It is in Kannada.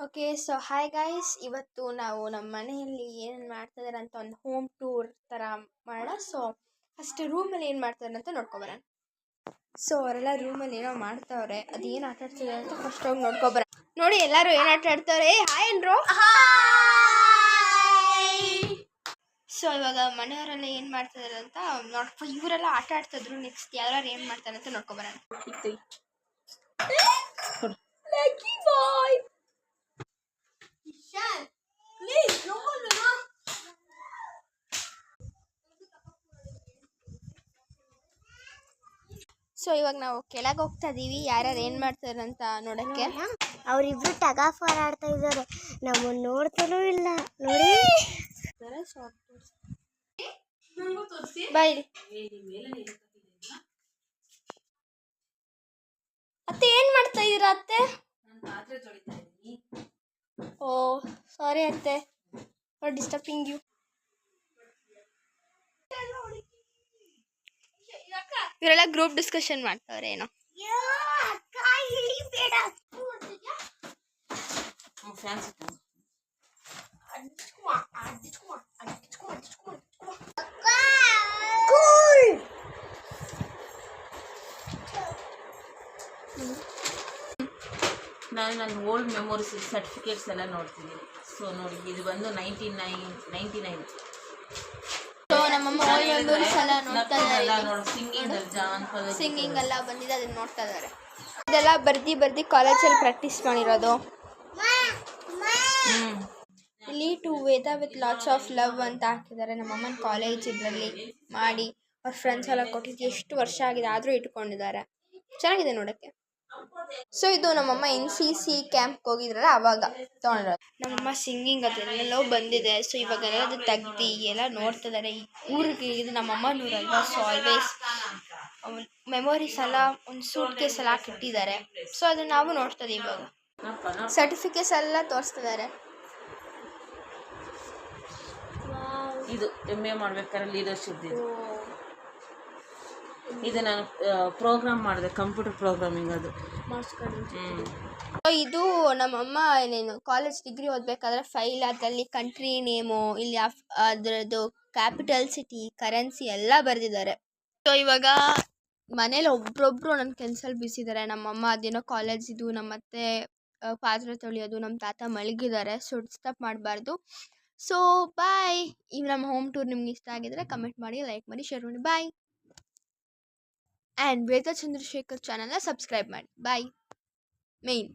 Okay, so hi guys. ಇವತ್ತು ನಾವು ನಮ್ಮ ಮನೆಯಲ್ಲಿ ಏನೇನು ಮಾಡ್ತಿದ್ದಾರೆ ಅಂತ ಒಂದು ಹೋಮ್ ಟೂರ್ ಥರ ಮಾಡೋಣ. ಸೊ ಫಸ್ಟ್ ರೂಮಲ್ಲಿ ಏನು ಮಾಡ್ತಾರೆ ಅಂತ ನೋಡ್ಕೊಬರೋಣ. ಸೊ ಅವರೆಲ್ಲ ರೂಮಲ್ಲಿ ಏನೋ ಮಾಡ್ತಾವ್ರೆ, ಅದೇನು ಆಟ ಆಡ್ತಿದ್ದಾರೆ ಅಂತ ಫಸ್ಟ್ ಹೋಗಿ ನೋಡ್ಕೊಬರೋಣ. ನೋಡಿ ಎಲ್ಲರೂ ಏನು ಆಟ ಆಡ್ತಾವ್ರೆ. ಹಾಯ್ ಅಂದ್ರು. ಸೊ ಇವಾಗ ಮನೆಯವರೆಲ್ಲ ಏನು ಮಾಡ್ತಿದ್ದಾರೆ ಅಂತ ಇವರೆಲ್ಲ ಆಟ ಆಡ್ತಿದ್ರು. ನೆಕ್ಸ್ಟ್ ಯಾರು ಏನು ಮಾಡ್ತಾರೆ ಅಂತ ನೋಡ್ಕೊಬರೋಣ. ಸೊ ಇವಾಗ ನಾವು ಕೆಳಗೆ ಹೋಗ್ತಾ ಇದೀವಿ, ಯಾರ್ಯಾರು ಏನು ಮಾಡ್ತಾರೆ ಅಂತ ನೋಡಕ್ಕೆ. ಅವರಿಬ್ರು ಟಗ್ ಆಫ್ ವಾರ್ ಆಡ್ತಾ ಇದ್ದಾರೆ, ನಮ್ಮನ್ನು ನೋಡ್ತಾನೂ ಇಲ್ಲ. ನೋಡಿ ಬಾಯ್. ಅತ್ತೆ ಏನ್ ಮಾಡ್ತಾ ಇದೀರಾ ಅತ್ತೆ? ಓ ಸಾರಿ ಅತ್ತೆ ಫಾರ್ ಡಿಸ್ಟರ್ಬಿಂಗ್ ಯು. ಇವರೆಲ್ಲ ಗ್ರೂಪ್ ಡಿಸ್ಕಷನ್ ಮಾಡ್ತಾವ್ರೆ ಏನೋ. ನಾನು ನನ್ನ ಓಲ್ಡ್ ಮೆಮೊರೀಸ್ ಸರ್ಟಿಫಿಕೇಟ್ಸ್ ಎಲ್ಲ ನೋಡ್ತಿದ್ದೀನಿ. ಸೊ ನೋಡಿ, ಇದು ಬಂದು 99. ಸೊ ನಮ್ಮಮ್ಮ ಓಲ್ಡ್ ಮೆಮೊರೀಸ್ ಎಲ್ಲ ನೋಡ್ತಾ ಇದ್ದಾರೆ. ಸಿಂಗಿಂಗ್ ಎಲ್ಲ ಬಂದಿದೆ, ಅದನ್ನ ನೋಡ್ತಾ ಇದ್ದಾರೆ. ಇದೆಲ್ಲ ಬರ್ದಿ ಕಾಲೇಜಲ್ಲಿ ಪ್ರಾಕ್ಟೀಸ್ ಮಾಡಿರೋದು. ಇಲ್ಲಿ to Veda with lots of love ಅಂತ ಹಾಕಿದ್ದಾರೆ. ನಮ್ಮಮ್ಮನ ಕಾಲೇಜ್ ಇದರಲ್ಲಿ ಮಾಡಿ ಅವ್ರ ಫ್ರೆಂಡ್ಸ್ ಎಲ್ಲ ಕೊಟ್ಟಿದ್ದು ಎಷ್ಟು ವರ್ಷ ಆಗಿದೆ ಆದರೂ ಇಟ್ಕೊಂಡಿದ್ದಾರೆ. ಚೆನ್ನಾಗಿದೆ ನೋಡೋಕ್ಕೆ. ಸೊ ಇದು ನಮ್ಮಮ್ಮ NCC ಕ್ಯಾಂಪ್ಗೆ ಹೋಗಿದ್ರಲ್ಲ ಅವಾಗ ತೊಗೊಂಡಿರೋದು. ನಮ್ಮಮ್ಮ ಸಿಂಗಿಂಗ್ ಅದೆಲ್ಲೋ ಬಂದಿದೆ. ಸೊ ಇವಾಗ ಅದು ತೆಗ್ದು ಎಲ್ಲ ನೋಡ್ತಿದ್ದಾರೆ. ಊರಿಗೆ ಇದು ನಮ್ಮಮ್ಮನ ಊರಲ್ವಾ, ಸೊ ಆಲ್ವೇಸ್ ಮೆಮೊರೀಸ್ ಎಲ್ಲ ಒಂದು ಸೂಟ್ ಕೇಸ್ ಎಲ್ಲ ಹಾಕಿಟ್ಟಿದ್ದಾರೆ. ಸೊ ಅದನ್ನ ನಾವು ನೋಡ್ತದೆ. ಇವಾಗ ಸರ್ಟಿಫಿಕೇಟ್ಸ್ ಎಲ್ಲ ತೋರಿಸ್ತಿದ್ದಾರೆ. ಇದು MA ಮಾಡ್ಬೇಕಾದ್ರೆ ಲೀಡರ್ಶಿಪ್ ಇದು ನಾನು ಪ್ರೋಗ್ರಾಮ್ ಮಾಡಿದೆ, ಕಂಪ್ಯೂಟರ್ ಪ್ರೋಗ್ರಾಮಿಂಗ್. ಅದು ಇದು ನಮ್ಮಮ್ಮ ಏನೇನು ಕಾಲೇಜ್ ಡಿಗ್ರಿ ಓದಬೇಕಾದ್ರೆ ಫೈಲ್ ಅದರಲ್ಲಿ ಕಂಟ್ರಿ ನೇಮು, ಇಲ್ಲಿ ಅದರದ್ದು ಕ್ಯಾಪಿಟಲ್ ಸಿಟಿ, ಕರೆನ್ಸಿ ಎಲ್ಲ ಬರೆದಿದ್ದಾರೆ. ಸೊ ಇವಾಗ ಮನೇಲಿ ಒಬ್ರೊಬ್ರು ನನ್ನ ಕೆಲಸಲ್ಲಿ ಬಿಸಿದ್ದಾರೆ. ನಮ್ಮಮ್ಮ ಅದೇನೋ ಕಾಲೇಜ್ ಇದು, ನಮ್ಮತ್ತೆ ಪಾತ್ರೆ ತೊಳೆಯೋದು, ನಮ್ಮ ತಾತ ಮಲಗಿದ್ದಾರೆ. ಸೊ ಡಿಸ್ಟರ್ಬ್ ಮಾಡಬಾರ್ದು. So bye. ಈಗ ನಮ್ಮ ಹೋಮ್ ಟೂರ್ ನಿಮ್ಗೆ ಇಷ್ಟ ಆಗಿದ್ರೆ ಕಮೆಂಟ್ ಮಾಡಿ, ಲೈಕ್ ಮಾಡಿ, ಶೇರ್ ಮಾಡಿ. ಬಾಯ್. ಆ್ಯಂಡ್ ವೇದ ಚಂದ್ರಶೇಖರ್ ಚಾನಲ್ನ ಸಬ್ಸ್ಕ್ರೈಬ್ ಮಾಡಿ. ಬಾಯ್. ಮೇನ್